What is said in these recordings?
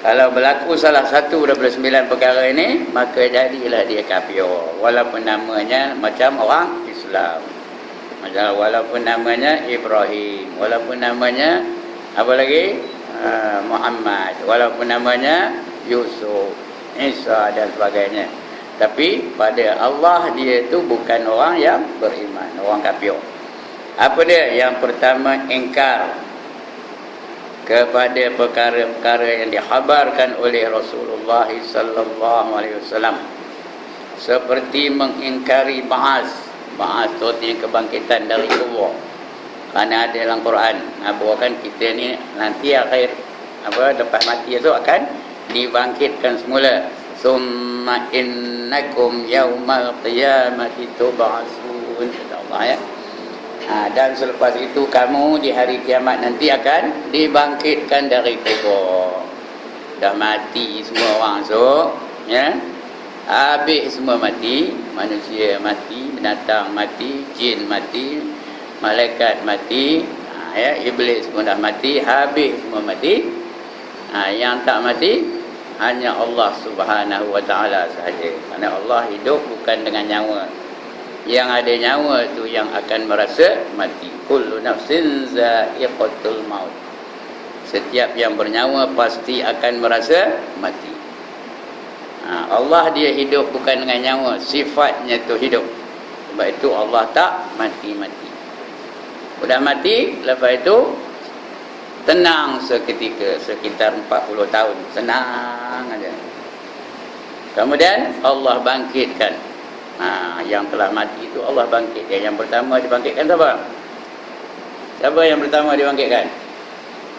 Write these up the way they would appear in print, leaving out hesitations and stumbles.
Kalau berlaku salah satu daripada 9 perkara ini, maka jadilah dia kafir. Walaupun namanya macam orang Islam. Walaupun namanya Ibrahim. Walaupun namanya apa lagi? Muhammad. Walaupun namanya Yusuf, Isa dan sebagainya. Tapi pada Allah dia itu bukan orang yang beriman, orang kafir. Apa dia? Yang pertama, ingkar kepada perkara-perkara yang dikhabarkan oleh Rasulullah sallallahu alaihi wasallam, seperti mengingkari ba'ats. Ba'ats itu artinya kebangkitan dari kubur. Kerana ada dalam Quran, bahwa kita ni nanti akhir lepas mati itu akan dibangkitkan semula. Summa innakum yaumal qiyamati tub'atsun, kata Allah ya. Dan selepas itu kamu di hari kiamat nanti akan dibangkitkan dari kubur. Dah mati semua orang ya. Habis semua mati, manusia mati, binatang mati, jin mati, malaikat mati, ya, iblis pun dah mati, habis semua mati. Yang tak mati hanya Allah Subhanahu wa taala sahaja. Kerana Allah hidup bukan dengan nyawa. Yang ada nyawa itu yang akan merasa mati. Kullu nafsin za'iqatul maut. Setiap yang bernyawa pasti akan merasa mati. Allah dia hidup bukan dengan nyawa, sifatnya itu hidup. Sebab itu Allah tak mati-mati. Sudah mati, lepas itu tenang seketika, sekitar 40 tahun, senang aja. Kemudian Allah bangkitkan. Yang telah mati itu Allah bangkitkan. Yang pertama dibangkitkan siapa? Siapa yang pertama dibangkitkan?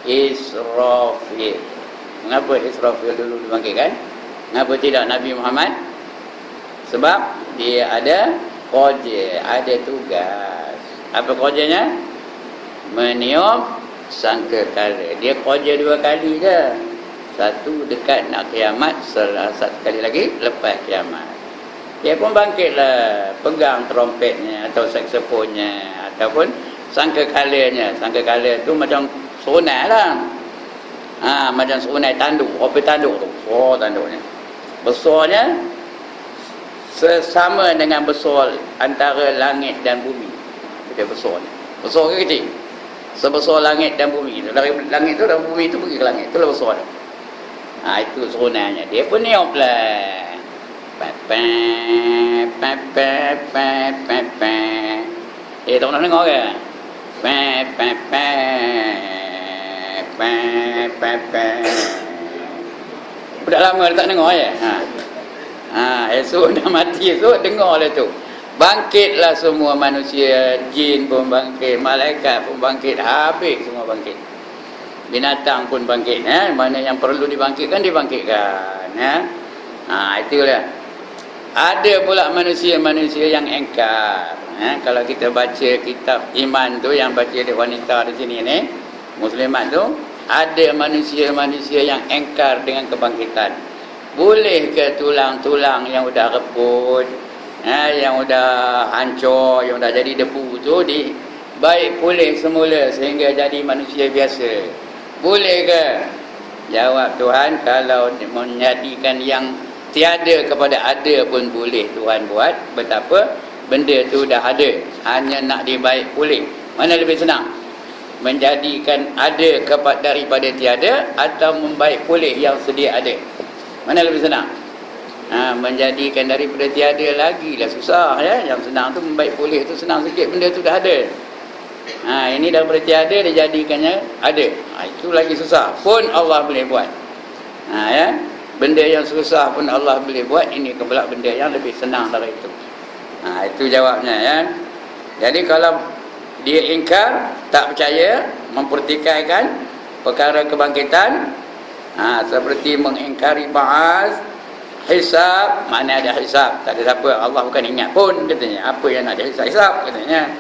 Israfil. Mengapa Israfil dulu dibangkitkan? Mengapa tidak Nabi Muhammad? Sebab dia ada kerja, ada tugas. Apa kerjanya? Meniup sangkakala. Dia kerja 2 kali je. Satu dekat nak kiamat, satu kali lagi lepas kiamat. Dia pun bangkitlah, pegang trompetnya atau saksofonnya ataupun sangkakalanya. Sangkakala tu macam sonai lah. Macam sonai tanduk. Apa tanduk tu? Tanduknya. Besarnya sesama dengan besar antara langit dan bumi. Dia besarnya. Besar ke kecil? Sebesar langit dan bumi. Dari langit tu dan bumi tu pergi ke langit. Itulah besar. Itu sonainya. Dia pun niup lah. Tak pernah dengar ke? Dah lama dia tak dengar ya? Esok dah mati, esok dengar lah tu. Bangkitlah semua manusia, jin pun bangkit, malaikat pun bangkit, habis semua bangkit. Binatang pun bangkit, mana yang perlu dibangkitkan, dibangkitkan. Itulah. Ada pula manusia-manusia yang engkar. Kalau kita baca kitab iman tu, yang baca di wanita di sini ni, muslimat tu, ada manusia-manusia yang engkar dengan kebangkitan. Boleh ke tulang-tulang yang sudah reput, yang sudah hancur, yang sudah jadi debu tu baik pulih semula sehingga jadi manusia biasa? Boleh ke? Jawab Tuhan, kalau menjadikan yang tiada kepada ada pun boleh Tuhan buat. Betapa benda tu dah ada, hanya nak dibaik pulih. Mana lebih senang? Menjadikan ada daripada tiada atau membaik pulih yang sedia ada? Mana lebih senang? Menjadikan daripada tiada lagi lah susah ya. Yang senang tu membaik pulih tu senang sikit, benda tu dah ada. Ini daripada tiada dijadikannya ada. Itu lagi susah, pun Allah boleh buat. Ya. Benda yang susah pun Allah boleh buat. Ini pula benda yang lebih senang dari itu. Itu jawabnya ya. Jadi kalau dia ingkar, tak percaya, mempertikaikan perkara kebangkitan, seperti mengingkari ba'ats, hisab, mana ada hisab, tak ada siapa, Allah bukan ingat pun katanya, apa yang nak ada hisab katanya.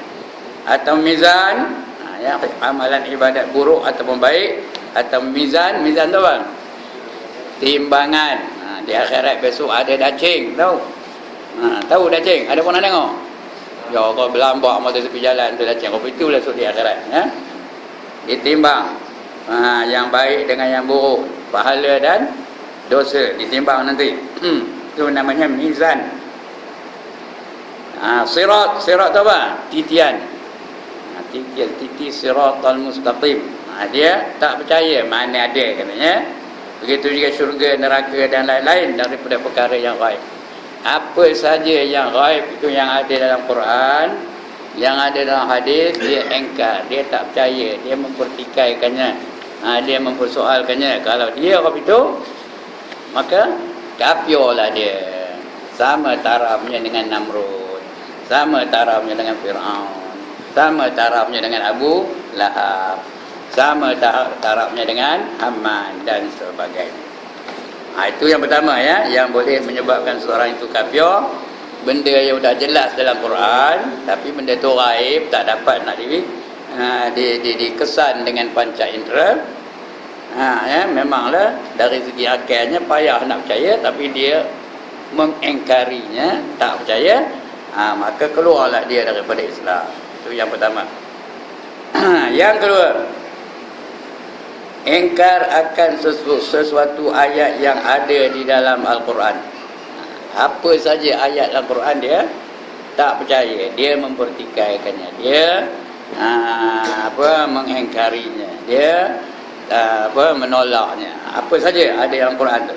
Atau mizan, ya, amalan ibadat buruk ataupun baik. Atau mizan tu apa? Timbangan. Di akhirat besok ada dacing, tahu? Tahu dacing? Ada pernah tengok? Ya Allah, berlambak mata tepi jalan tu dacing. Apa itulah besok di akhirat ya? Ditimbang. Yang baik dengan yang buruk, pahala dan dosa ditimbang nanti. Itu namanya mizan. Sirat tu apa? Titian. Titi siratal mustaqim. Dia tak percaya mana ada katanya. Begitu juga syurga, neraka dan lain-lain daripada perkara yang gaib. Apa saja yang gaib itu yang ada dalam Quran, yang ada dalam hadis, dia engkar, dia tak percaya, dia mempertikaikannya, dia mempersoalkannya. Kalau dia gaib itu, maka kafirlah dia. Sama tarafnya dengan Namrud, sama tarafnya dengan Fir'aun, sama tarafnya dengan Abu Lahab, sama tarafnya dengan Haman dan sebagainya. Itu yang pertama ya, yang boleh menyebabkan seorang itu kafir. Benda yang sudah jelas dalam Quran, tapi benda itu gaib, tak dapat nak dikesan dengan panca indera. Ya, memanglah dari segi akalnya payah nak percaya, tapi dia mengingkarinya, tak percaya, maka keluarlah dia daripada Islam. Itu yang pertama. Yang kedua, ingkar akan sesuatu ayat yang ada di dalam Al-Quran. Apa saja ayat Al-Quran dia tak percaya, dia mempertikaikannya, dia mengingkarinya, dia menolaknya. Apa saja ada dalam Al-Quran tu.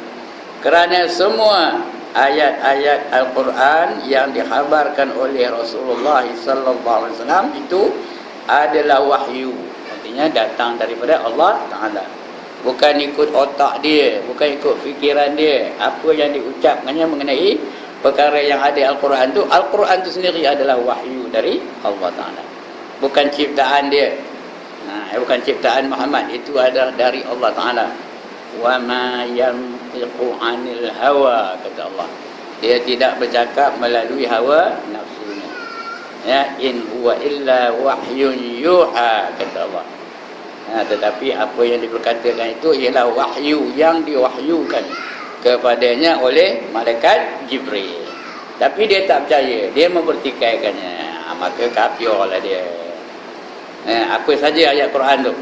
Kerana semua ayat-ayat Al-Quran yang dikhabarkan oleh Rasulullah sallallahu alaihi wasallam itu adalah wahyu. Artinya datang daripada Allah Ta'ala. Bukan ikut otak dia, bukan ikut fikiran dia. Apa yang diucapkannya mengenai perkara yang ada Al-Quran tu, Al-Quran tu sendiri adalah wahyu dari Allah Ta'ala. Bukan ciptaan dia. Bukan ciptaan Muhammad, itu adalah dari Allah Ta'ala. Wa ma yantiqu 'anil hawa, kata Allah. Dia tidak bercakap melalui hawa nafsunya. Ya, in huwa illa wahyun yuha, kata Allah. Tetapi apa yang diperkatakan itu ialah wahyu yang diwahyukan kepadanya oleh malaikat Jibril. Tapi dia tak percaya, dia mempertikaikannya, maka kafirlah dia. Apa saja ayat Quran tu.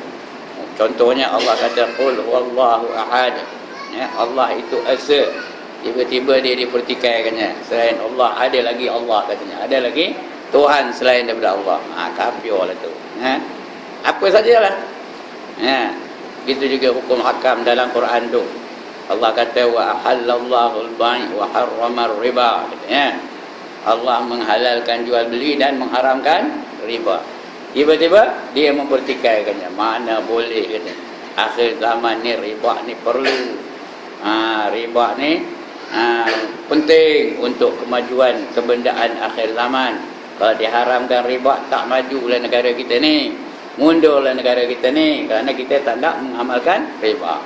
Contohnya Allah kata qul huwallahu ahad. Allah itu esa. Tiba-tiba dia dipertikaikannya. Selain Allah ada lagi Allah katanya. Ada lagi Tuhan selain daripada Allah. Kafirlah tu. Apa sajalah. Begitu juga hukum hakam dalam Quran tu. Allah kata wa ahallallahu al-bai' wa harrama ar-riba. Allah menghalalkan jual beli dan mengharamkan riba. Tiba-tiba dia mempertikaikannya. Mana boleh kata. Akhir zaman ni riba ni perlu. Riba ni penting untuk kemajuan kebendaan akhir zaman. Kalau diharamkan riba, tak majulah negara kita ni. Mundurlah negara kita ni, kerana kita tak nak mengamalkan riba.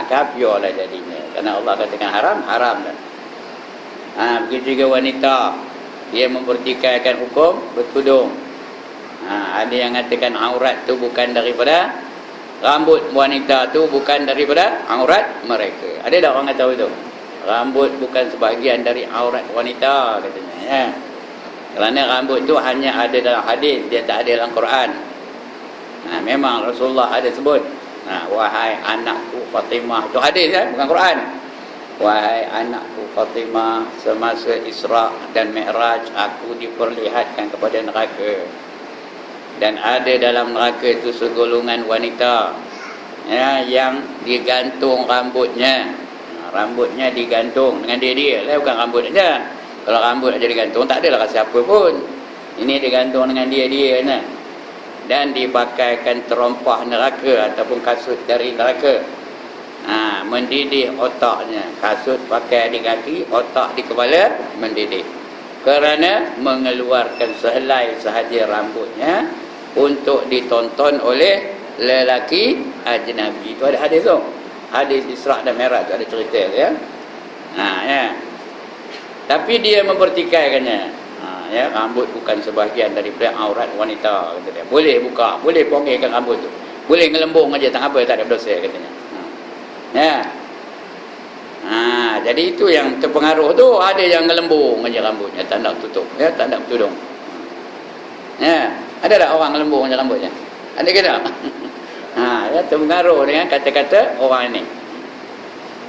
Kafirlah jadinya. Kerana Allah katakan haram, haram dah. Begitu juga wanita, dia mempertikaikan hukum bertudung. Ada yang mengatakan aurat tu bukan daripada rambut wanita tu bukan daripada aurat mereka. Ada tak orang kata itu? Rambut bukan sebahagian dari aurat wanita katanya. Ya. Kerana rambut tu hanya ada dalam hadis, dia tak ada dalam Quran. Memang Rasulullah ada sebut, wahai anakku Fatimah, itu hadis kan, bukan Quran. Wahai anakku Fatimah, semasa Isra dan Mi'raj aku diperlihatkan kepada neraka, dan ada dalam neraka itu segolongan wanita yang digantung rambutnya. Rambutnya digantung dengan dia lah, bukan rambut aja. Kalau rambut aja digantung, tak adalah siapa pun. Ini digantung dengan dia nah. Dan dipakaikan terompah neraka ataupun kasut dari neraka. Mendidih otaknya. Kasut pakai di kaki, otak di kepala, mendidih. Kerana mengeluarkan sehelai sahaja rambutnya untuk ditonton oleh lelaki ajnabi. Itu ada hadis tu. Hadis Isra dan Mi'raj ada cerita ya. Ya. Tapi dia mempertikaikannya. Ya, rambut bukan sebahagian daripada aurat wanita kata dia. Boleh buka, boleh ponggihkan rambut tu. Boleh ngelembung aja, tak apa, tak ada dosa katanya. Ya. Jadi itu yang terpengaruh tu, ada yang ngelembung aja rambutnya, tak nak tutup, ya, tak nak bertudung. Ya, ada tak orang ngelembung aja rambutnya? Ada ke tak? Ya, terpengaruh dengan kata-kata orang ini.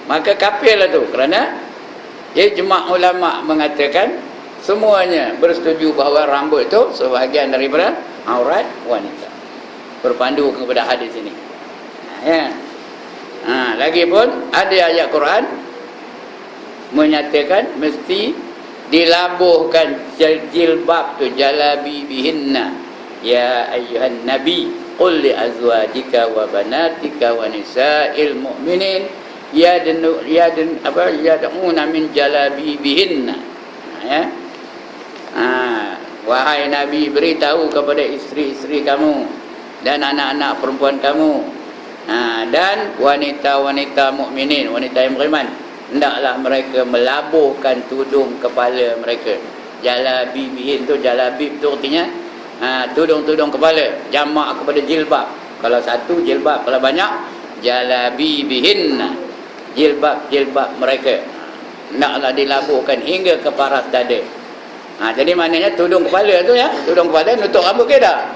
Maka kafirlah tu, kerana ijma' ulama mengatakan semuanya bersetuju bahawa rambut itu sebahagian daripada aurat wanita. Berpandu kepada hadis ini. Ya. Lagipun ada ayat Quran menyatakan mesti dilabuhkan jilbab tu, jalabi bihinna ya ayyuhan nabi qul li azwajika wa banatika wa nisa'il mu'minin yad'una min jalabi bihinna. Ya. Wahai nabi, beritahu kepada isteri-isteri kamu dan anak-anak perempuan kamu, dan wanita-wanita mukminin, wanita yang beriman, hendaklah mereka melabuhkan tudung kepala mereka. Jalabi bihin tu, jalabib tu artinya tudung-tudung kepala, jamak kepada jilbab. Kalau satu jilbab, kalau banyak jalabi bihin, jilbab mereka hendaklah dilabuhkan hingga ke paras dada. Jadi maknanya tudung kepala tu, ya, tudung kepala nutup rambut ke tak?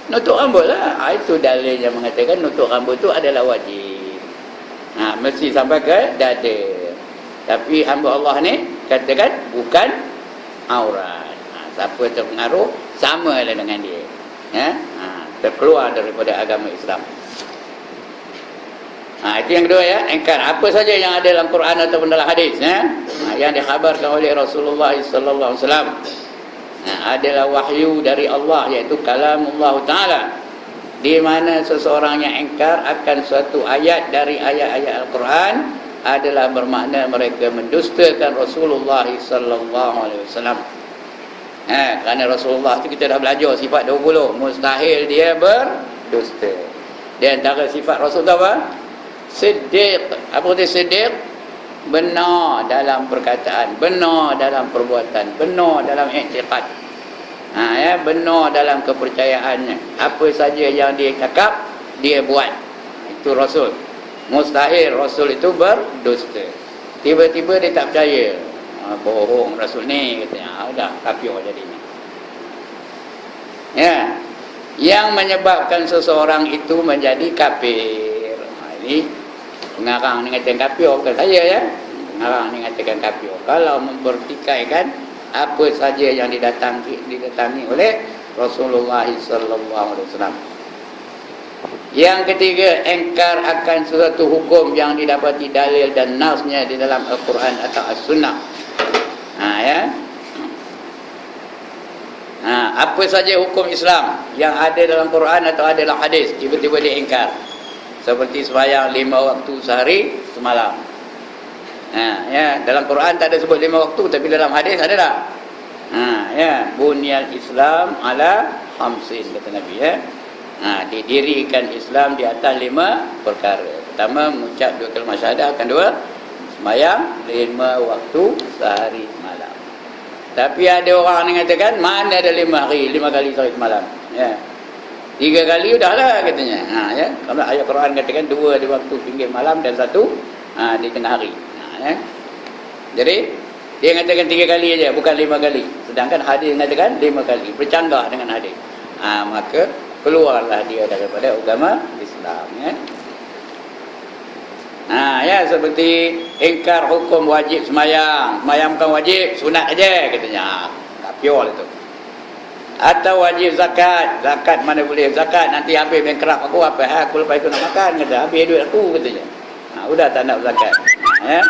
Nutup rambut lah. Itu dalil yang mengatakan nutup rambut tu adalah wajib. Mesti sampai ke dada. Tapi hamba Allah ni katakan bukan aurat. Siapa terpengaruh, sama lah dengan dia. Ya? Terkeluar daripada agama Islam. Itu yang kedua, ya, engkar apa saja yang ada dalam Quran ataupun dalam hadis, ya, yang dikhabarkan oleh Rasulullah sallallahu alaihi wasallam, adalah wahyu dari Allah, iaitu kalamullah taala, di mana seseorang yang engkar akan suatu ayat dari ayat-ayat Al-Quran adalah bermakna mereka mendustakan Rasulullah sallallahu alaihi wasallam. Kerana Rasulullah itu kita dah belajar sifat 20, mustahil dia berdusta. Di antara sifat Rasul tu apa? Siddiq. Apa itu siddiq? Benar dalam perkataan, benar dalam perbuatan, benar dalam i'tiqad. Ya, benar dalam kepercayaannya. Apa saja yang dia cakap, dia buat. Itu Rasul. Mustahil Rasul itu berdusta. Tiba-tiba dia tak percaya. Bohong Rasul ni, katanya. Dah kafir jadinya. Ya. Yang menyebabkan seseorang itu menjadi kafir. Ini pengarang ni katakan kafir, bukan saya, ya. Pengarang ni katakan kafir kalau mempertikaikan apa saja yang didatangi oleh Rasulullah sallallahu alaihi wasallam. Yang ketiga, engkar akan sesuatu hukum yang didapati dalil dan nasnya di dalam Al-Quran atau As-Sunnah. Ya. Apa saja hukum Islam yang ada dalam Quran atau ada dalam hadis, tiba-tiba diingkar. Seperti sembahyang 5 waktu sehari semalam. Ya, dalam Quran tak ada sebut 5 waktu, tapi dalam hadis ada tak? Ya, bunyal Islam ala khamsin, kata Nabi, ya. Didirikan Islam di atas 5 perkara. Pertama, mengucap 2 kalimah syahadah. Kedua, sembahyang 5 waktu sehari semalam. Tapi ada orang yang mengatakan, mana ada 5 hari, 5 kali sehari semalam, ya. 3 kali udahlah, katanya. Ya, kalau ayat Quran katakan 2 di waktu pinggir malam dan 1 di tengah hari. Ya. Jadi dia mengatakan 3 kali aja, bukan 5 kali. Sedangkan hadis mengatakan 5 kali. Bercanggah dengan hadis. Maka keluarlah dia daripada agama Islam, ya. Ya, seperti ingkar hukum wajib sembahyang. Sembahyang bukan wajib, sunat aja, katanya. Tak pure itu. Atau wajib zakat. Zakat mana boleh zakat, nanti habis bankrupt aku, apa aku lepas itu nak makan, kata habis duit aku, katanya. Udah tak nak zakat. Ya.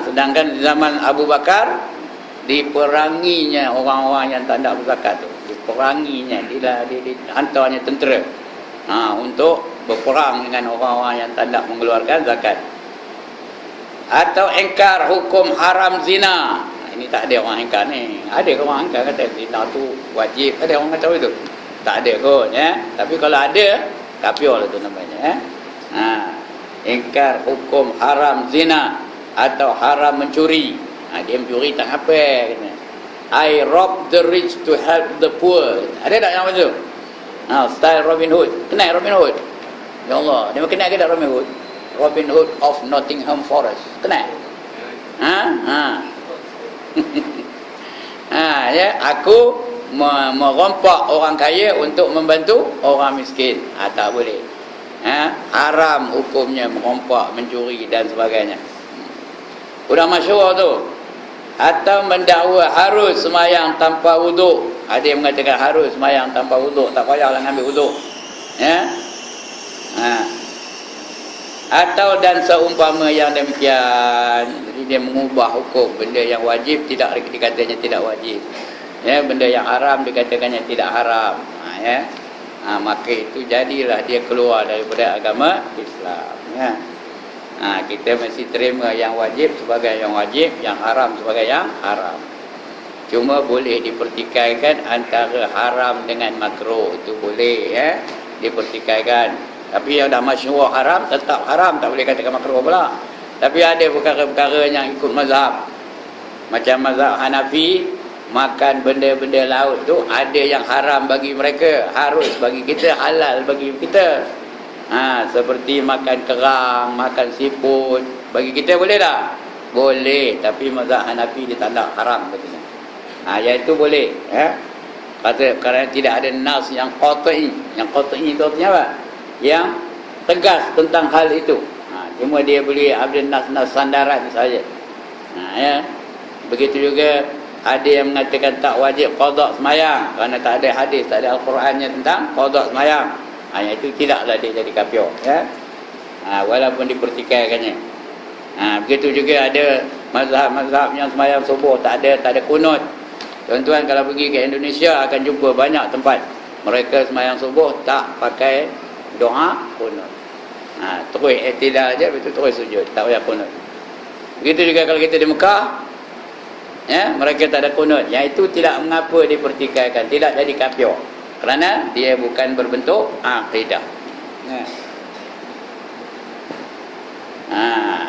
Sedangkan zaman Abu Bakar diperanginya orang-orang yang tak nak berzakat tu. Diperanginya, dihantarnya tentera untuk berperang dengan orang-orang yang tak nak mengeluarkan zakat. Atau engkar hukum haram zina. Ini tak ada orang ingkar ni. Ada orang ingkar kata zina tu wajib. Ada orang kata itu? Tak ada kot, ya. Tapi kalau ada, kafir lah tu namanya, ya. Ingkar hukum haram zina atau haram mencuri. Dia mencuri tak apa, kata. I rob the rich to help the poor. Ada tak yang macam tu? Style Robin Hood. Kenal Robin Hood? Ya Allah, dia kenal ke tak Robin Hood? Robin Hood of Nottingham Forest. Kenal? Ya, aku merompak orang kaya untuk membantu orang miskin. Tak boleh. Haram hukumnya merompak, mencuri dan sebagainya. Udah masyhur tu. Atau mendakwa harus semayang tanpa wuduk. Ada yang mengatakan harus semayang tanpa wuduk, tak payahlah ambil wuduk. Atau dan seumpama yang demikian. Jadi dia mengubah hukum. Benda yang wajib tidak dikatanya tidak wajib. Benda yang haram dikatakannya tidak haram. Maka itu jadilah dia keluar daripada agama Islam. Kita mesti terima yang wajib sebagai yang wajib, yang haram sebagai yang haram. Cuma boleh dipertikaikan antara haram dengan makruh. Itu boleh dipertikaikan. Tapi yang dah masyhur haram tetap haram, tak boleh katakan makruh pula. Tapi ada perkara-perkara yang ikut mazhab. Macam mazhab Hanafi, makan benda-benda laut tu ada yang haram bagi mereka, harus bagi kita, halal bagi kita. Seperti makan kerang, makan siput, bagi kita boleh tak? Boleh, tapi mazhab Hanafi dia tak nak, haram katanya. Iaitu boleh, kerana tidak ada nas yang qat'i. Yang qat'i itu artinya apa? Yang tegas tentang hal itu. Cuma dia boleh ada nas-nas sandaran saja. Begitu juga ada yang mengatakan tak wajib qada semayang kerana tak ada hadis, tak ada Al-Qurannya tentang qada semayang. Itu tidaklah dia jadi kafir, walaupun dipertikaikannya. Begitu juga ada mazhab-mazhab yang semayang subuh tak ada kunut. Tuan-tuan kalau pergi ke Indonesia akan jumpa banyak tempat mereka semayang subuh tak pakai doa kunut. Terus i'tidal je, betul terus sujud, tak payah kunut. Begitu juga kalau kita di Mekah, mereka tak ada kunut. Yang itu tidak mengapa dipertikaikan, tidak jadi kafir, kerana dia bukan berbentuk akidah.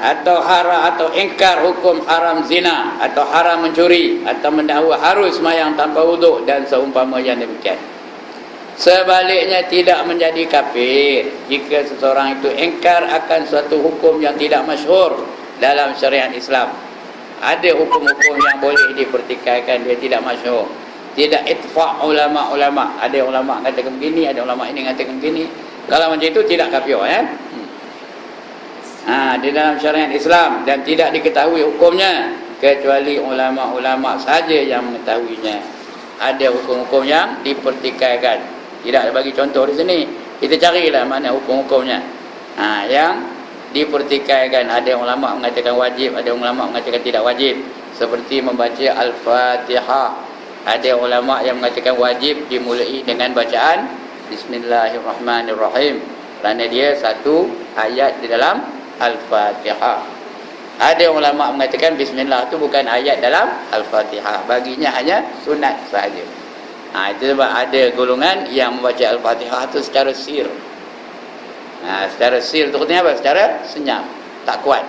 Atau atau ingkar hukum haram zina, atau haram mencuri, atau mendakwa harus semayang tanpa wuduk dan seumpama yang demikian. Sebaliknya tidak menjadi kafir jika seseorang itu ingkar akan suatu hukum yang tidak masyhur dalam syariat Islam. Ada hukum-hukum yang boleh dipertikaikan, dia tidak masyhur, tidak ittifaq ulama-ulama. Ada ulama katakan begini, ada ulama ini katakan begini. Kalau macam itu tidak kafir, di dalam syariat Islam, dan tidak diketahui hukumnya kecuali ulama-ulama saja yang mengetahuinya. Ada hukum-hukum yang dipertikaikan. Tidak bagi contoh di sini. Kita carilah mana hukum-hukumnya. Yang dipertikaikan. Ada ulama mengatakan wajib, ada ulama mengatakan tidak wajib. Seperti membaca Al-Fatihah. Ada ulama yang mengatakan wajib dimulai dengan bacaan Bismillahirrahmanirrahim, kerana dia satu ayat di dalam Al-Fatihah. Ada ulama mengatakan Bismillah itu bukan ayat dalam Al-Fatihah, baginya hanya sunat sahaja. Itu sebab ada golongan yang membaca Al-Fatihah itu secara sir. Secara sir itu artinya apa? Secara senyap, tak kuat.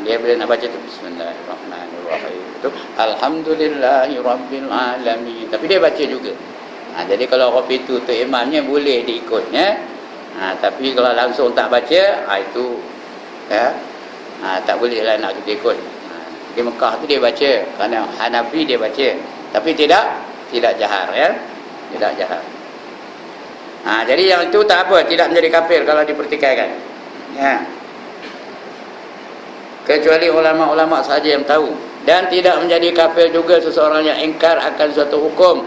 Dia bila nak baca itu Bismillahirrahmanirrahim, itu Alhamdulillahirabbil alamin, tapi dia baca juga. Jadi kalau orang itu imamnya boleh diikutnya. Tapi kalau langsung tak baca, itu tak bolehlah nak kita ikut. Di Mekah tu dia baca, kerana Hanafi dia baca, tapi tidak jahar, tidak jahar. Jadi yang itu tak apa, tidak menjadi kafir kalau dipertikaikan. Kecuali ulama-ulama saja yang tahu. Dan tidak menjadi kafir juga seseorang yang ingkar akan suatu hukum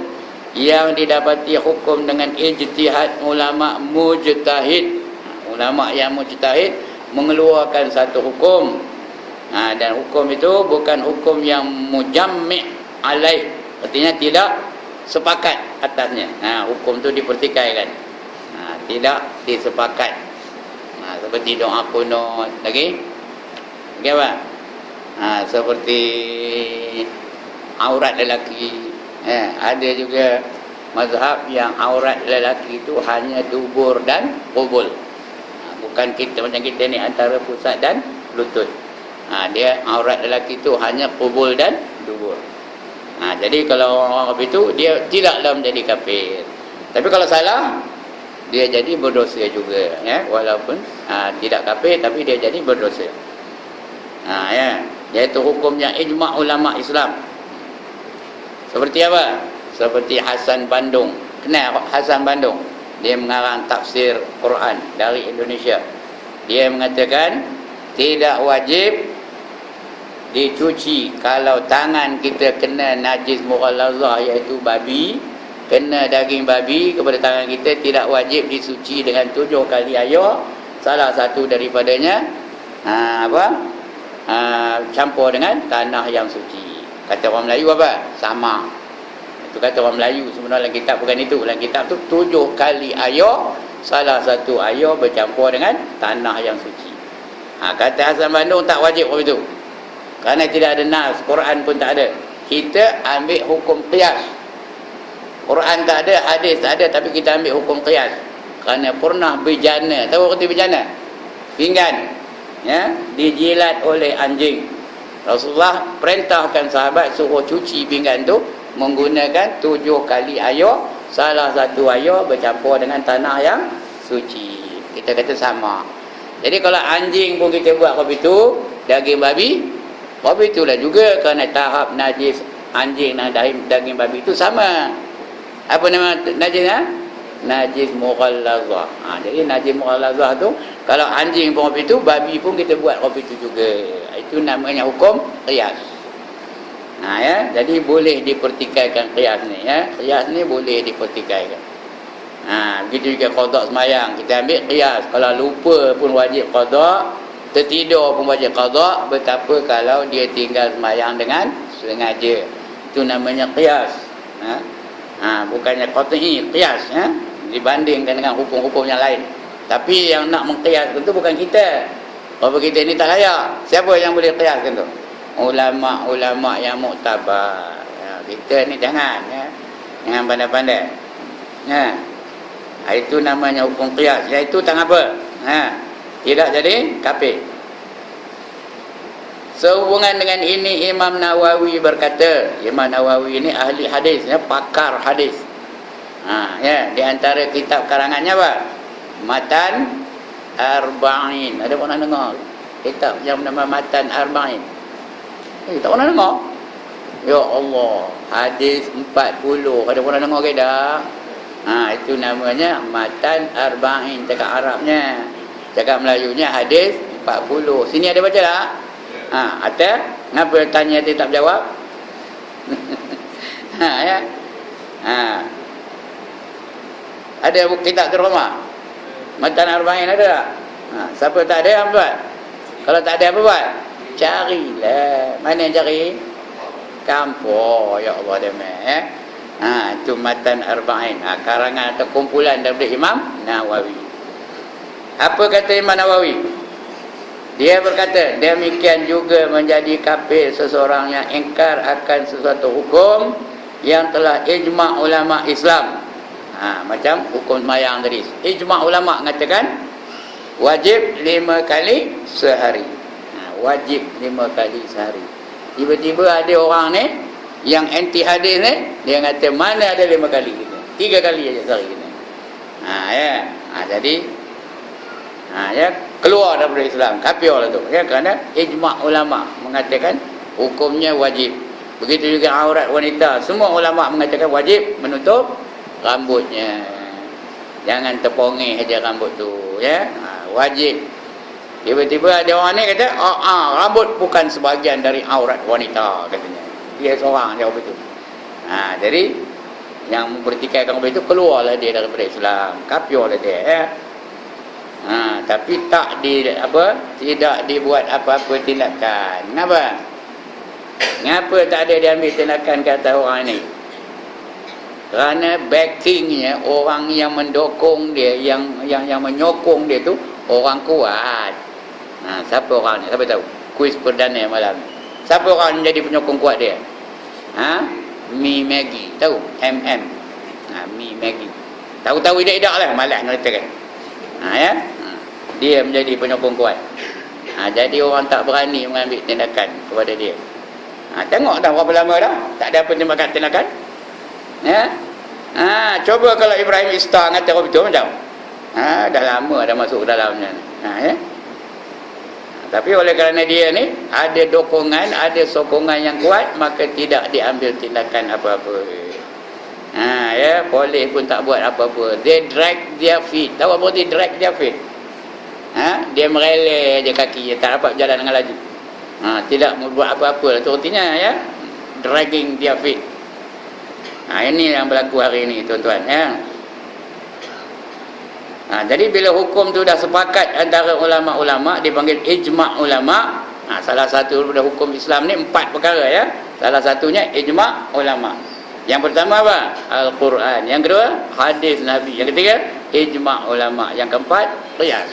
yang didapati hukum dengan ijtihad ulama mujtahid. Ulama yang mujtahid mengeluarkan satu hukum, dan hukum itu bukan hukum yang mujammi' alaih, artinya tidak sepakat atasnya. Hukum itu dipertikaikan, tidak disepakat. Seperti doa kunut lagi apa? Seperti aurat lelaki. Ada juga mazhab yang aurat lelaki itu hanya dubur dan qubul. Bukan kita macam kita ni antara pusat dan lutut. Dia aurat lelaki itu hanya qubul dan dubur. Jadi kalau orang itu dia tidaklah menjadi kafir. Tapi kalau salah, dia jadi berdosa juga, walaupun tidak kafir tapi dia jadi berdosa. Iaitu hukumnya ijma' ulama Islam. Seperti apa? seperti Hasan Bandung. Kenal Hasan Bandung? Dia mengarang tafsir Quran dari Indonesia. Dia mengatakan tidak wajib dicuci kalau tangan kita kena najis mughallazah, iaitu babi, kena daging babi kepada tangan kita, tidak wajib disuci dengan 7 kali air. Salah satu daripadanya campur dengan tanah yang suci. Kata orang Melayu apa? Sama. Itu kata orang Melayu. Sebenarnya dalam kitab bukan itu. Dalam kitab tu 7 kali air, salah satu air bercampur dengan tanah yang suci. Kata Hasan Bandung tak wajib kalau itu. Kerana tidak ada nas, Quran pun tak ada. Kita ambil hukum qiyas. Quran tak ada, hadis tak ada, tapi kita ambil hukum qiyas. Kerana pernah bejana, tahu arti bejana? Pinggan, ya, dijilat oleh anjing. Rasulullah perintahkan sahabat suruh cuci pinggan tu menggunakan 7 kali air, salah satu air bercampur dengan tanah yang suci. Kita kata sama. Jadi kalau anjing pun kita buat kopi tu, daging babi, kopi itulah juga, kerana tahap najis anjing dan daging babi itu sama. Apa nama najisnya? Najis mughallazah. Jadi najis mughallazah tu, kalau anjing pun kopi tu, babi pun kita buat kopi tu juga. Itu namanya hukum qiyas. Ya, jadi boleh dipertikaikan qiyas ni, ya. Qiyas ni boleh dipertikaikan. Begitu juga qada semayang, kita ambil qiyas. Kalau lupa pun wajib qada, tertidur pun wajib qada. Betapa kalau dia tinggal semayang dengan sengaja. Itu namanya qiyas. Bukannya qat'i, qiyas, ya, dibandingkan dengan hukum-hukum yang lain. Tapi yang nak mengqiyas itu bukan kita. Kalau kita ni tak layak. Siapa yang boleh qiyaskan tu? Ulama-ulama yang muktabar. Kita ni jangan, ya, jangan pandai-pandai. Itu namanya hukum qiyas. Iaitu tak apa. Tidak jadi kafir. Sehubungan dengan ini, Imam Nawawi berkata, Imam Nawawi ini ahli hadis, ya, pakar hadis. Ya, di antara kitab karangannya apa? Matan Arba'in. Ada pernah dengar kitab yang bernama Matan Arba'in? Tak pernah dengar? Ya Allah, hadis 40. Ada pernah dengar ke dah? Itu namanya Matan Arba'in, cakap Arabnya. Cakap Melayunya hadis 40. Sini ada baca tak? Ada? Kenapa tanya dia tak jawab? Ya. Ada kitab terhormat Matan Arba'in ada tak? Siapa tak ada, apa buat? Kalau tak ada, apa buat? Carilah. Mana yang cari? Kampung. Ya Allah, demai. Itu Matan Arba'in. Karangan atau kumpulan daripada Imam Nawawi. Apa kata Imam Nawawi? Dia berkata, demikian juga menjadi kafir seseorang yang ingkar akan sesuatu hukum yang telah ijma' ulama Islam. Macam hukum semayang tadi. Ijma' ulama mengatakan wajib 5 kali sehari. Wajib 5 kali sehari. Tiba-tiba ada orang ni yang anti hadis ni, dia kata mana ada 5 kali kita, 3 kali aja sehari kita. Ya. Jadi ya, keluar daripada Islam, kafir lah tu, ya, kerana ijma' ulama mengatakan hukumnya wajib. Begitu juga aurat wanita, semua ulama mengatakan wajib menutup rambutnya. Jangan terpongeh aja rambut tu, ya. Wajib. Tiba-tiba ada orang ni kata, rambut bukan sebahagian dari aurat wanita, katanya. Dia seorang jawab itu. Jadi yang mempertikaikan itu, keluarlah dia daripada Islam, kafirlah dia, ya. Tapi tidak dibuat apa-apa tindakan. Kenapa tak ada diambil tindakan kata orang ini? Kerana backingnya, orang yang mendukung dia, yang menyokong dia tu orang kuat. Siapa orang ni? Siapa tahu? Kuis perdana malam. Siapa orang yang jadi penyokong kuat dia? Mi Maggie, tahu? MM. Mi Maggie. Tahu-tahu idak-idak lah, malas mengatakan. Ya. Dia menjadi penyokong kuat. Jadi orang tak berani mengambil tindakan kepada dia. Tengok dah berapa lama dah tak ada tindakan. Ya. Coba kalau Ibrahim Istar kata betul macam. Dah lama dah masuk ke dalamnya. Ya. Tapi oleh kerana dia ni ada dokongan, ada sokongan yang kuat, maka tidak diambil tindakan apa-apa. Ya, polis pun tak buat apa-apa. They drag their feet. Tahu apa dia drag their feet? Dia mereleh je kaki, dia tak dapat jalan dengan laju. Tidak buat apa-apa. Itu artinya ya, dragging their feet. Ini yang berlaku hari ini, tuan-tuan ya. Jadi bila hukum tu dah sepakat antara ulama-ulama, dipanggil ijma' ulama. Salah satu daripada hukum Islam ni 4 perkara ya. Salah satunya ijma' ulama. Yang pertama apa? Al-Quran. Yang kedua, hadis Nabi. Yang ketiga, ijma' ulama. Yang keempat, qiyas.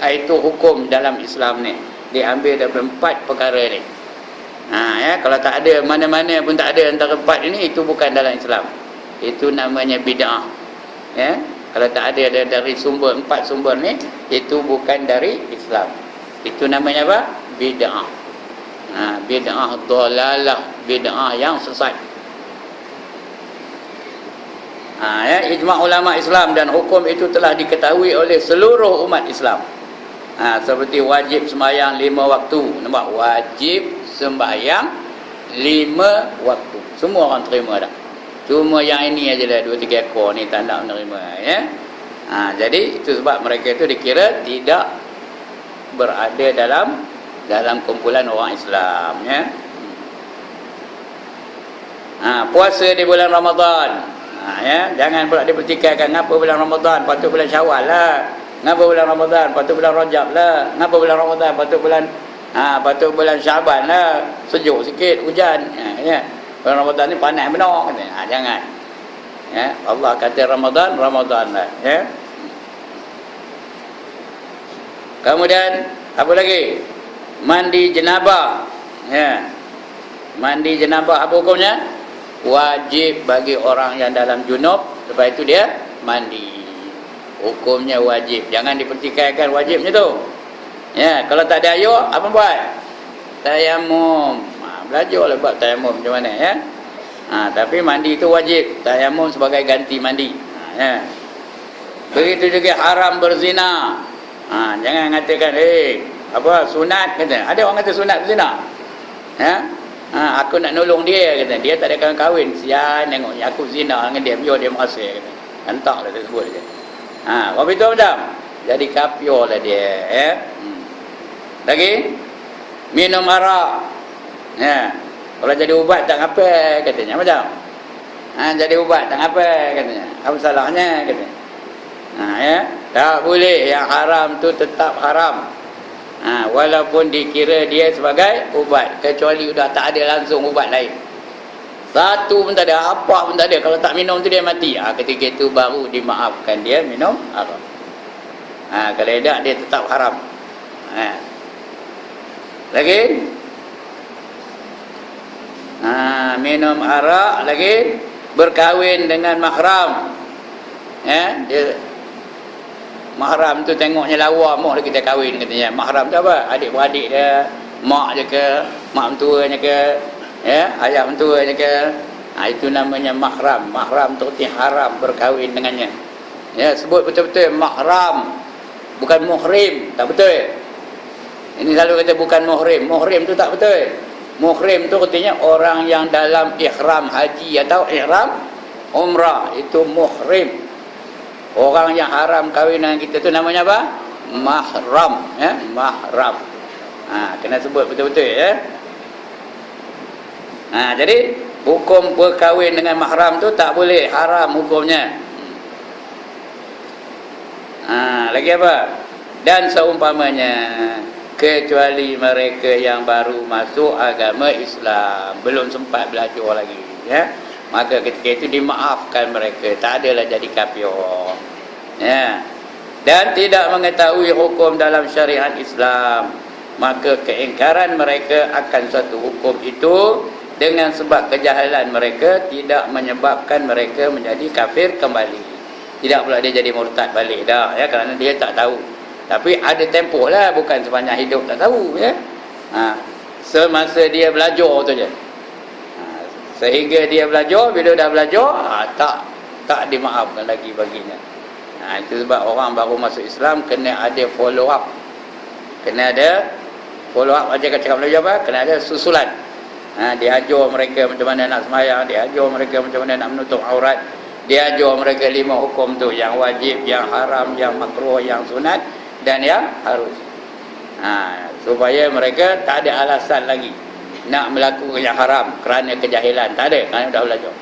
Itu hukum dalam Islam ni. Diambil daripada 4 perkara ni. Ya, kalau tak ada, mana-mana pun tak ada antara 4 ini, itu bukan dalam Islam. Itu namanya bid'ah. Ya. Kalau tak ada dari sumber 4 sumber ni, itu bukan dari Islam. Itu namanya apa? Bid'ah. Bid'ah dhalalah, bid'ah yang sesat. Ya, ijma' ulama Islam dan hukum itu telah diketahui oleh seluruh umat Islam. Seperti wajib sembahyang 5 waktu. Nampak? Wajib sembahyang 5 waktu. Semua orang terima dah. Cuma yang ini aja lah 2-3 ekor ni tak nak menerima ya. Jadi itu sebab mereka itu dikira tidak berada dalam kumpulan orang Islam ya. Puasa di bulan Ramadan. Ya, jangan pula dipertikaikan ngapa bulan Ramadan, patut bulan Syawal lah. Ngapa bulan Ramadan, patut bulan Rajab lah. Ngapa bulan Ramadan, patut bulan Syaban lah. Sejuk sikit, hujan ya. Bulan Ramadan ni panas benar kata. Jangan. Ya, Allah kata Ramadan lah ya. Kemudian apa lagi? Mandi jenabah. Ya. Mandi jenabah apa hukumnya? Wajib bagi orang yang dalam junub, lepas itu dia mandi. Hukumnya wajib. Jangan dipertikaikan wajibnya tu. Ya, kalau tak ada air apa buat? Tayamum. Belajarlah buat tayamum macam mana ya. Tapi mandi itu wajib. Tayamum sebagai ganti mandi. Ya. Begitu juga haram berzina. Jangan mengatakan apa sunat kata. Ada orang kata sunat berzina. Ya. Aku nak nolong dia kata. Dia tak ada kawan kahwin. Sian tengoknya aku zina dengan dia, biar dia merasa kata. Hantarlah dia sebut je. Kau betul macam. Jadi kafir lah dia ya. Lagi minum arak. Ya. Kalau jadi ubat tak apa katanya macam. Jadi ubat tak apa katanya. Apa salahnya katanya. Ya. Tak boleh, yang haram tu tetap haram. Walaupun dikira dia sebagai ubat, kecuali sudah tak ada langsung ubat lain. Satu pun tak ada, apa pun tak ada. Kalau tak minum tu dia mati. Ketika itu baru dimaafkan dia minum arak. Kalau tidak dia tetap haram. Lagi minum arak, lagi berkahwin dengan mahram. Dia mahram tu tengoknya lawa, mau kita kahwin katanya. Mahram tu apa? Adik-beradik dia, mak je ke, mak mentuanya ke, ya, ayah mentuanya ke. Itu namanya mahram. Mahram tu arti haram berkahwin dengannya. Ya, sebut betul-betul mahram, bukan muhrim. Tak betul. Ini selalu kata bukan muhrim. Muhrim tu tak betul. Muhrim tu artinya orang yang dalam ihram haji atau ihram umrah, itu muhrim. Orang yang haram kahwin dengan kita tu namanya apa? Mahram ya, mahram. Kena sebut betul-betul ya. Jadi hukum berkahwin dengan mahram tu tak boleh, haram hukumnya. Lagi apa? Dan seumpamanya, kecuali mereka yang baru masuk agama Islam, belum sempat belajar lagi ya, maka ketika itu dimaafkan mereka, tak adalah jadi kafir ya. Dan tidak mengetahui hukum dalam syariat Islam, maka keingkaran mereka akan suatu hukum itu dengan sebab kejahalan mereka tidak menyebabkan mereka menjadi kafir kembali. Tidak pula dia jadi murtad balik dah ya, kerana dia tak tahu. Tapi ada tempoh lah, bukan sepanjang hidup tak tahu ya. Semasa dia belajar tu je. Sehingga dia belajar, bila dah belajar, tak dimaafkan lagi baginya. Itu sebab orang baru masuk Islam kena ada follow up. Kena ada follow up, aja cakap Melayu apa? Kena ada susulan. Dia ajar mereka macam mana nak sembahyang, dia ajar mereka macam mana nak menutup aurat, dia ajar mereka 5 hukum tu, yang wajib, yang haram, yang makruh, yang sunat dan yang harus. Supaya mereka tak ada alasan lagi nak melakukan yang haram kerana kejahilan. Tak ada, kerana dah belajar.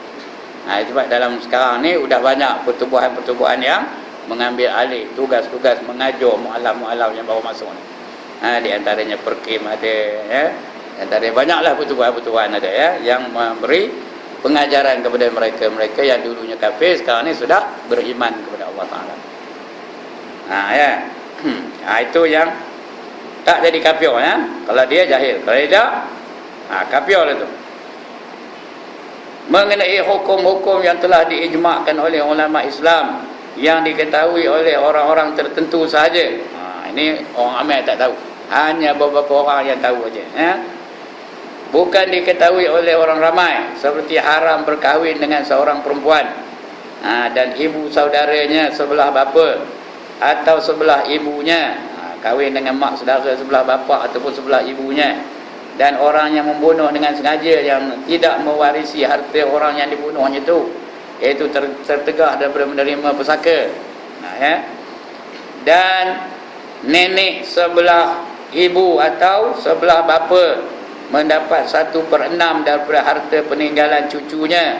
Sebab dalam sekarang ni sudah banyak pertubuhan-pertubuhan yang mengambil alih tugas-tugas mengajar mu'alaf-mu'alaf yang baru masuk ni. Di antaranya Perkim ada, ya. Di antaranya banyaklah pertubuhan-pertubuhan ada, ya, yang memberi pengajaran kepada mereka yang dulunya kafir, sekarang ni sudah beriman kepada Allah Ta'ala. Ya. Itu yang tak jadi kafir, ya. Kalau dia jahil, kalau dia kafir lah tu. Mengenai hukum-hukum yang telah diijmakkan oleh ulama Islam yang diketahui oleh orang-orang tertentu sahaja. Ini orang ramai tak tahu. Hanya beberapa orang yang tahu saja, ya. Bukan diketahui oleh orang ramai, seperti haram berkahwin dengan seorang perempuan dan ibu saudaranya sebelah bapa atau sebelah ibunya, kahwin dengan mak saudara sebelah bapa ataupun sebelah ibunya, dan orang yang membunuh dengan sengaja yang tidak mewarisi harta orang yang dibunuhnya itu, iaitu tertegah daripada menerima pesaka. Ya. Dan nenek sebelah ibu atau sebelah bapa mendapat 1/6 daripada harta peninggalan cucunya.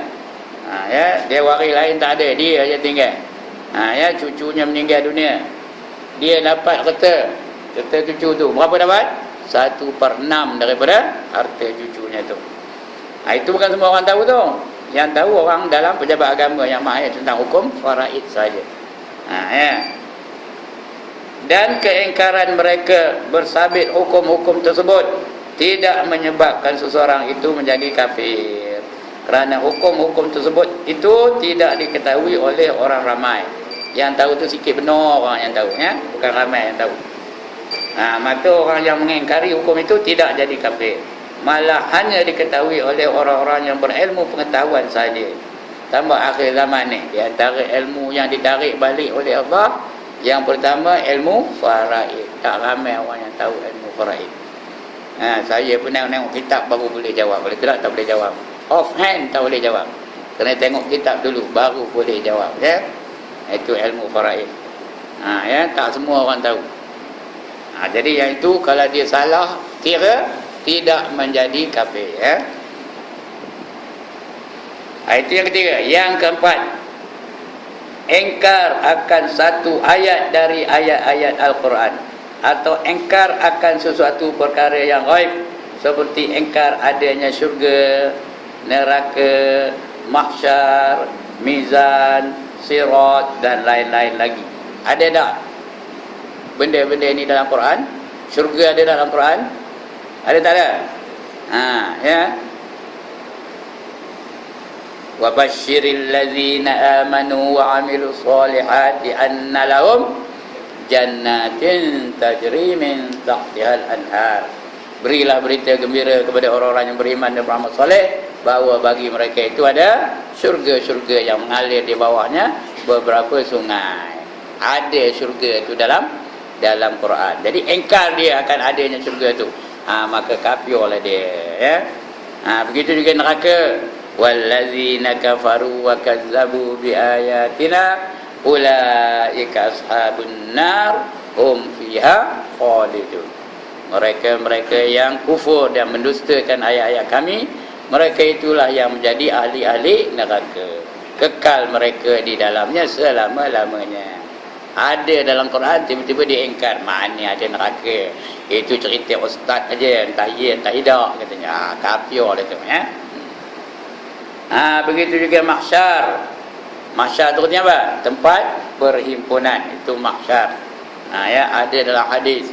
Ya, dia waris lain tak ada, dia aja tinggal. Ya, cucunya meninggal dunia, dia dapat harta cucu tu. Berapa dapat? 1/6 daripada harta cucunya tu. Itu bukan semua orang tahu tu. Yang tahu orang dalam pejabat agama yang mahir tentang hukum faraid saja. Ya. Dan keingkaran mereka bersabit hukum-hukum tersebut tidak menyebabkan seseorang itu menjadi kafir, kerana hukum-hukum tersebut itu tidak diketahui oleh orang ramai. Yang tahu tu sikit benar orang yang tahu, ya, bukan ramai yang tahu. Maka orang yang mengingkari hukum itu tidak jadi kafir, malah hanya diketahui oleh orang-orang yang berilmu pengetahuan saja. Tambah akhir zaman ni, di antara ilmu yang ditarik balik oleh Allah, yang pertama ilmu faraid. Tak ramai orang yang tahu ilmu faraid. Saya pernah tengok kitab baru boleh jawab. Kalau tidak tak boleh jawab. Off hand tak boleh jawab. Kena tengok kitab dulu baru boleh jawab, ya. Itu ilmu faraid. Ya, tak semua orang tahu. Jadi yang itu kalau dia salah kira tidak menjadi kafir, ya. Itu yang ketiga. Yang keempat, engkar akan satu ayat dari ayat-ayat Al-Quran, atau engkar akan sesuatu perkara yang ghaib, seperti engkar adanya syurga, neraka, mahsyar, mizan, sirat dan lain-lain lagi. Ada tak benda-benda ini dalam Quran? Syurga ada dalam Quran? Ada tak ada? Ya. Wa basyiril ladzina amanu wa 'amilus solihati anna lahum jannatin tajri min tahtihal anhar. Berilah berita gembira kepada orang-orang yang beriman dan beramal soleh bahawa bagi mereka itu ada syurga-syurga yang mengalir di bawahnya beberapa sungai. Ada syurga itu dalam Quran. Jadi engkar dia akan adanya syurga itu, maka kafirlah dia, ya. Begitu juga neraka. Wallazina kafaru wa kazzabu biayatina ulaika ashabun nar hum fiha khalidun. Mereka yang kufur dan mendustakan ayat-ayat kami, mereka itulah yang menjadi ahli-ahli neraka. Kekal mereka di dalamnya selama-lamanya. Ada dalam Quran, tiba-tiba diingkar, mana ada neraka. Itu cerita ustaz aja, entah ya entah tidak katanya. Kafir lah tu, ya. Begitu juga mahsyar. Mahsyar tu artinya apa? Tempat perhimpunan, itu mahsyar. Ya, ada dalam hadis.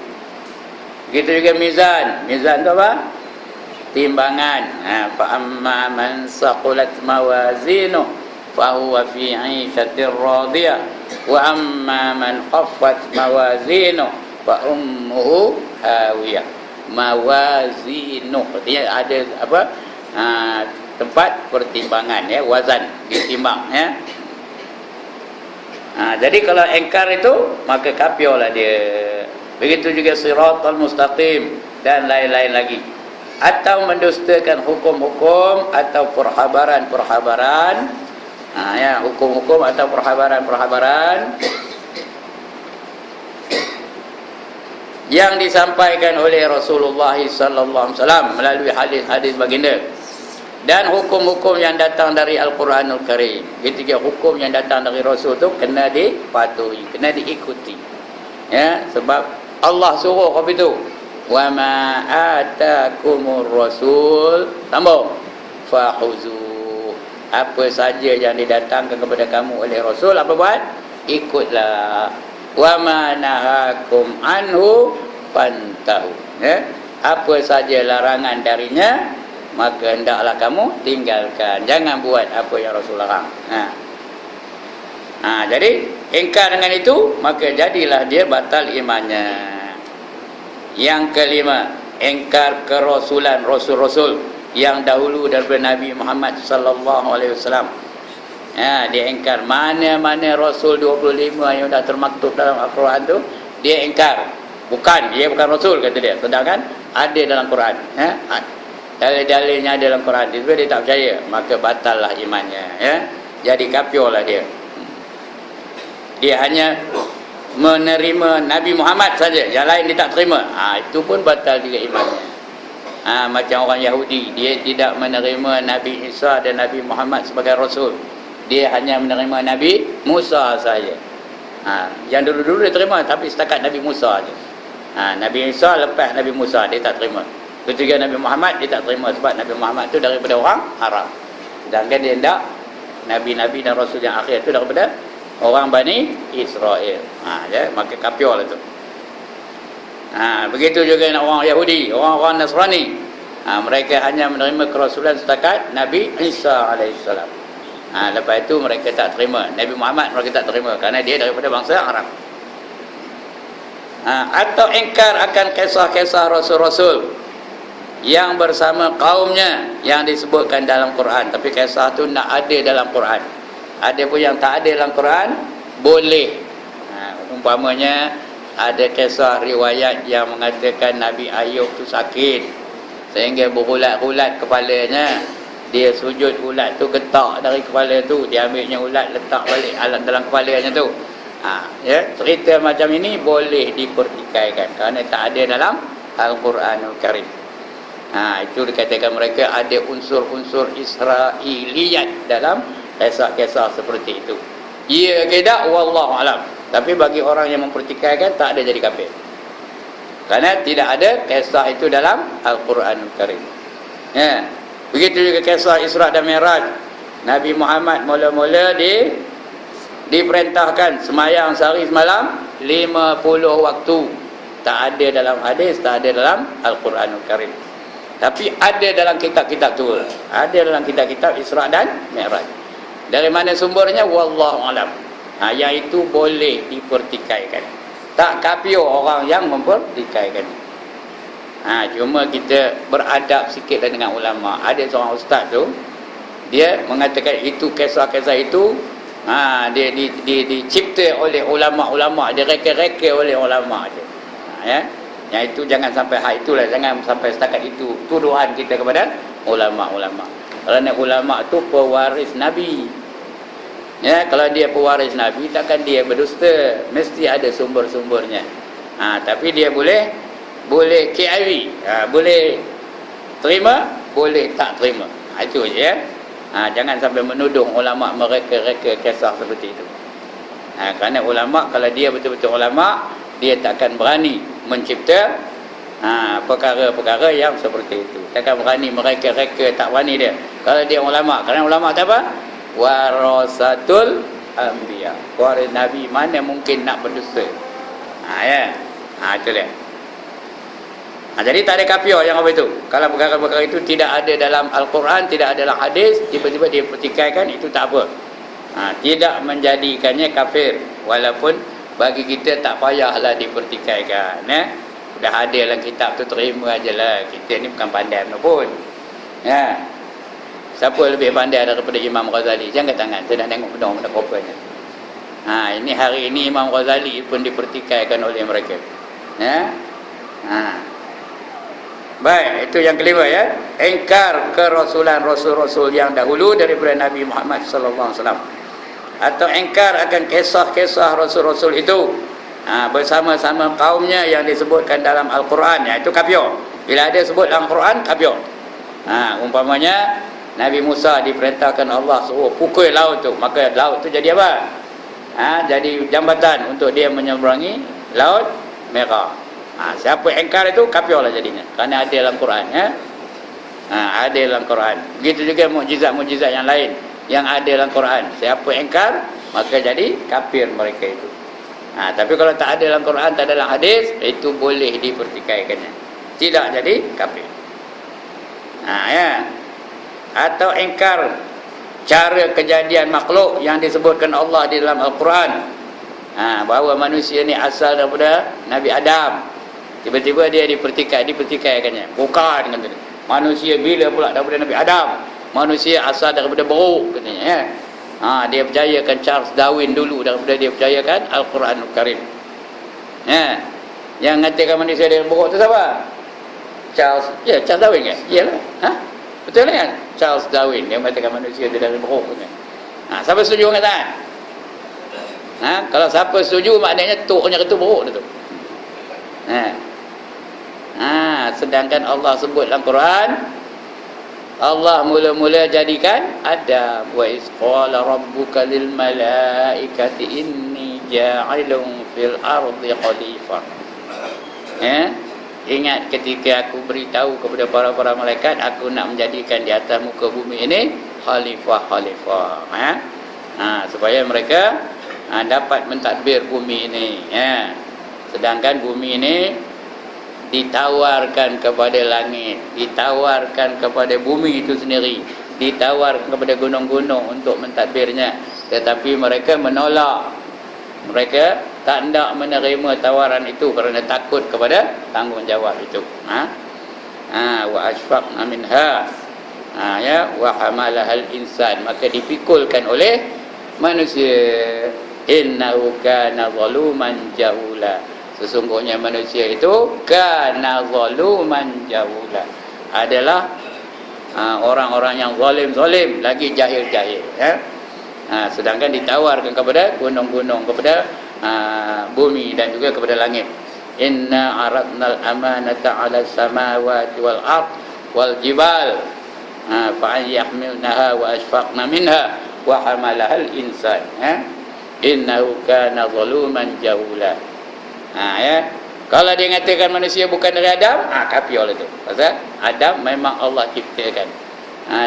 Begitu juga mizan. Mizan tu apa? Timbangan. Fa amma man saqulat mawazinu fa huwa fi 'ishatir radiyah wa amma man khaffat mawazinu fa ummuhu hawiyah. Mawazinu artinya ada apa? Tempat pertimbangan, ya, wazan ditimbang, ya. Jadi kalau engkar itu maka kafirlah dia. Begitu juga siratal mustaqim dan lain-lain lagi. atau mendustakan hukum-hukum atau perhabaran-perhabaran, ya, hukum-hukum atau perhabaran-perhabaran yang disampaikan oleh Rasulullah sallallahu alaihi wasallam melalui hadis-hadis baginda, dan hukum-hukum yang datang dari Al-Quranul Karim. Ketika hukum yang datang dari Rasul tu kena dipatuhi, kena diikuti, ya, sebab Allah suruh apa itu, wa ma atakumur rasul, tambah, fahuzu, apa saja yang didatangkan kepada kamu oleh Rasul, apa buat? Ikutlah. Wa ma nahakum anhu fantahu, ya, apa saja larangan darinya maka hendaklah kamu tinggalkan, jangan buat apa yang Rasul larang. Jadi ingkar dengan itu maka jadilah dia batal imannya. Yang kelima, ingkar kerasulan rasul-rasul yang dahulu daripada Nabi Muhammad sallallahu alaihi wasallam. Dia ingkar mana-mana rasul 25 yang dah termaktub dalam Al-Quran tu, dia ingkar. Dia bukan rasul kata dia, sedangkan ada dalam Quran. Dalil-dalilnya ada dalam Quran, dia tak percaya, maka batallah imannya, ya. Jadi kafirlah dia. Dia hanya menerima Nabi Muhammad saja, yang lain dia tak terima. Itu pun batal juga imannya. Macam orang Yahudi, dia tidak menerima Nabi Isa dan Nabi Muhammad sebagai rasul. Dia hanya menerima Nabi Musa saja. Yang dulu-dulu dia terima, tapi setakat Nabi Musa saja. Nabi Isa lepas Nabi Musa dia tak terima. Ketika Nabi Muhammad dia tak terima, sebab Nabi Muhammad tu daripada orang Arab. Sedangkan dia hendak Nabi-Nabi dan Rasul yang akhir tu daripada orang Bani Israel. Ya, maka kafirlah tu. Begitu juga orang Yahudi, orang-orang Nasrani. Mereka hanya menerima kerasulan setakat Nabi Isa alaihissalam. Lepas itu mereka tak terima Nabi Muhammad, mereka tak terima kerana dia daripada bangsa Arab. Atau ingkar akan kisah-kisah rasul-rasul yang bersama kaumnya yang disebutkan dalam Quran, tapi kisah tu nak ada dalam Quran. Ada pun yang tak ada dalam Quran, boleh. Umpamanya ada kisah riwayat yang mengatakan Nabi Ayub tu sakit sehingga berulat-ulat kepalanya. Dia sujud, ulat tu getak dari kepala tu, dia ambilnya ulat letak balik alat dalam kepalanya tu. Ya, cerita macam ini boleh dipertikaikan kerana tak ada dalam Al-Quranul Karim. Itu dikatakan mereka ada unsur-unsur Israiliyat dalam kisah-kisah seperti itu. Ya ke tak, wallahu alam. Tapi bagi orang yang mempertikaikan, tak ada jadi kafir, kerana tidak ada kisah itu dalam Al-Quranul Karim. Ya. Begitu juga kisah Isra dan Mi'raj. Nabi Muhammad mula-mula diperintahkan semayang sehari semalam 50 waktu. Tak ada dalam hadis, tak ada dalam Al-Quranul Karim. Tapi ada dalam kitab-kitab tu. Ada dalam kitab-kitab Isra dan Mi'raj. Dari mana sumbernya? Wallahu alam. Yang itu boleh dipertikaikan. Tak kafir orang yang mempertikaikan. Cuma kita beradab sikit dengan ulama. Ada seorang ustaz tu, dia mengatakan itu kisah-kisah itu dia dicipta oleh ulama-ulama, dia reka-reka oleh ulama je. Ya. Yang itu jangan sampai itulah, jangan sampai setakat itu tuduhan kita kepada ulama-ulama. Kerana ulama tu pewaris Nabi. Ya, kalau dia pewaris Nabi, takkan dia berdusta, mesti ada sumber-sumbernya. Tapi dia boleh KIV, boleh terima, boleh tak terima. Itu je, ya. Jangan sampai menuduh ulama mereka-reka kisah seperti itu. Kerana ulama, kalau dia betul-betul ulama, dia takkan berani mencipta perkara-perkara yang seperti itu. Takkan berani mereka-reka, tak berani dia. Kalau dia ulama, kerana ulama tak apa? Warasatul anbiya, waris Nabi, mana mungkin nak berdusta. Ya. Itu dia. Jadi tak ada kafir yang apa itu. Kalau perkara-perkara itu tidak ada dalam Al-Quran, tidak ada dalam hadis, tiba-tiba dia pertikaikan, itu tak apa. Tidak menjadikannya kafir. Walaupun bagi kita tak payahlah dipertikaikan. Dah ada dalam kitab tu, terima ajalah. Kita ni bukan pandai pun. Ya. Siapa lebih pandai daripada Imam Ghazali? Jangan tangan, saya dah tengok pedang pada kopanya. Ini hari ini Imam Ghazali pun dipertikaikan oleh mereka. Ya. Baik, itu yang kelima ya. Ingkar kerasulan rasul-rasul yang dahulu daripada Nabi Muhammad sallallahu alaihi wasallam. Atau ingkar akan kisah-kisah rasul-rasul itu bersama-sama kaumnya yang disebutkan dalam Al-Quran, itu kafir. Bila ada sebut dalam Al-Quran, kafir. Umpamanya Nabi Musa diperintahkan Allah suruh pukul laut tu, maka laut tu jadi apa? Jadi jambatan untuk dia menyeberangi laut Merah. Siapa ingkar itu kafir lah jadinya, kerana ada dalam Quran ya. Ada dalam Quran. Begitu juga mukjizat-mukjizat yang lain yang ada dalam Quran. Siapa ingkar, maka jadi kafir mereka itu. Tapi kalau tak ada dalam Quran, tak ada dalam hadis, itu boleh dipertikaikannya, tidak jadi kafir. Ya. Atau ingkar cara kejadian makhluk yang disebutkan Allah di dalam Al-Quran, bahawa manusia ni asal daripada Nabi Adam. Tiba-tiba dia dipertikaikannya. Bukan, kata dia. Manusia bila pula daripada Nabi Adam? Manusia asal daripada buruk, katanya ya. Dia percayakan Charles Darwin dulu daripada dia percayakan Al-Quranul Karim. Ya. Yang mengatakan manusia dari buruk tu siapa? Charles Darwin kan? Iyalah. Betul kan? Charles Darwin dia mengatakan manusia itu dari buruk. Siapa setuju kata? Kalau siapa setuju, maknanya tuknya itu buruk tu. Sedangkan Allah sebut dalam Quran, Allah mula-mula jadikan Adam, wa isqala rabbuka lil malaikati inni ja'ilun fil ardi khalifah. Ingat ketika aku beritahu kepada para malaikat, aku nak menjadikan di atas muka bumi ini khalifah. Supaya mereka dapat mentadbir bumi ini. Sedangkan bumi ini ditawarkan kepada langit, ditawarkan kepada bumi itu sendiri, ditawarkan kepada gunung-gunung untuk mentadbirnya, tetapi mereka menolak. Mereka tak hendak menerima tawaran itu kerana takut kepada tanggungjawab itu. Wa asfaqna minha, wa hamalahal insan, maka dipikulkan oleh manusia. Innahu kana zaluman jahula, sesungguhnya manusia itu kana zaluman jahula, adalah orang-orang yang zalim, lagi jahil ya. Sedangkan ditawarkan kepada gunung-gunung, kepada bumi dan juga kepada langit. Inna aradnal amanata 'ala samawati wal ard wal jibal fa yahmilnaha wa ashfaqna minha wa hamalahal insan. Innahu kana zaluman jahula. Ya. Kalau dia mengatakan manusia bukan dari Adam, kafir lah tu. Pasal Adam memang Allah ciptakan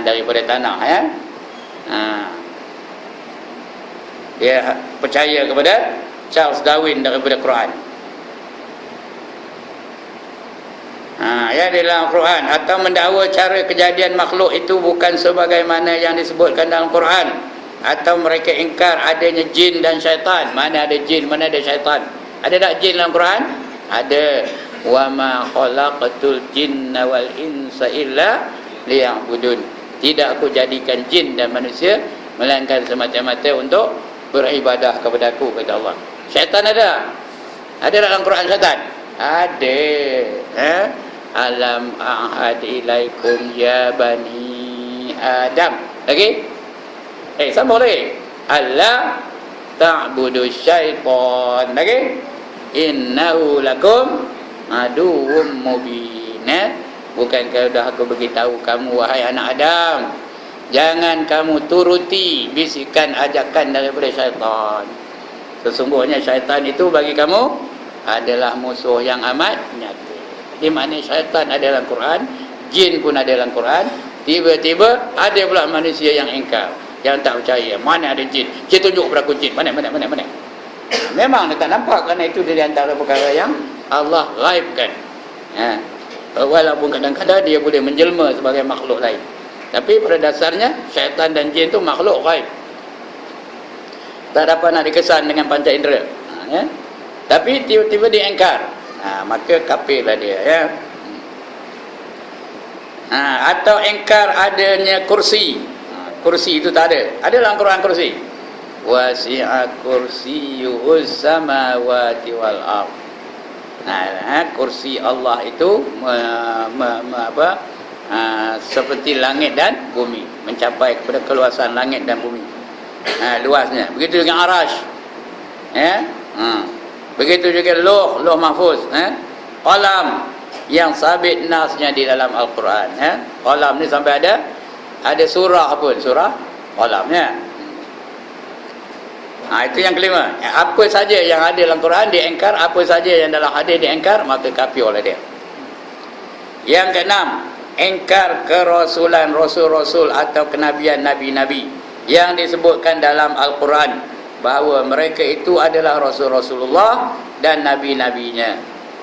daripada tanah ya. Dia percaya kepada Charles Darwin daripada Quran. Ya, dalam Quran, atau mendakwa cara kejadian makhluk itu bukan sebagaimana yang disebutkan dalam Quran, atau mereka ingkar adanya jin dan syaitan. Mana ada jin, mana ada syaitan? Ada tak jin dalam Quran? Ada. Wa ma khalaqatul jinna wal insa illa liya'budun. Tidak aku jadikan jin dan manusia melainkan semata-mata untuk beribadah kepada aku, kata Allah. Syaitan ada? Ada dalam Quran syaitan? Ada. Alam a'had ilaikum ya bani Adam. Lagi? Sambung lagi. Allah ta'budu syaitan. Lagi? Innahu lakum aduwwum mubin. Bukankah dah aku beritahu kamu, wahai anak Adam, jangan kamu turuti bisikan ajakan daripada syaitan. Sesungguhnya syaitan itu bagi kamu adalah musuh yang amat nyata. Di mana syaitan ada dalam Quran, jin pun ada dalam Quran. Tiba-tiba ada pula manusia yang ingkar, yang tak percaya. Mana ada jin? Cik tunjuk kepada aku jin. Mana? Memang dia tak nampak, kerana itu dari antara perkara yang Allah ghaibkan. Walaupun kadang-kadang dia boleh menjelma sebagai makhluk lain, tapi pada dasarnya syaitan dan jin itu makhluk ghaib, tak dapat nak dikesan dengan panca indera. Tapi tiba-tiba dia ingkar, maka kafirlah dia ya. Atau ingkar adanya kursi. Kursi itu tak ada. Ada dalam Quran kursi. Wasi'a kursiyyuhus samawati wal ardh. Kursi Allah itu seperti langit dan bumi, mencapai kepada keluasan langit dan bumi. Luasnya. Begitu dengan arash. Begitu juga lauh mahfuz, qalam yang sabit nasnya di dalam Al-Quran. Qalam ni sampai ada surah pun, surah qalamnya. Itu yang kelima. Apa saja yang ada dalam Quran diingkar, apa saja yang dalam hadis diingkar, maka kafir oleh dia. Yang keenam, ingkar kerasulan rasul-rasul atau kenabian nabi-nabi yang disebutkan dalam Al-Quran, bahawa mereka itu adalah rasul-rasulullah dan nabi-nabinya,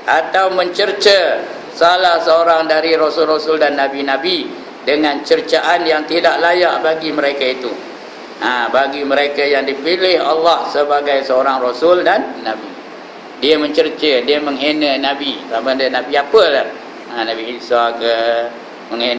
atau mencerca salah seorang dari rasul-rasul dan nabi-nabi dengan cercaan yang tidak layak bagi mereka itu. Bagi mereka yang dipilih Allah sebagai seorang rasul dan nabi, dia mencerca, dia menghina nabi, sama ada nabi apalah, Nabi Isa ke, menghina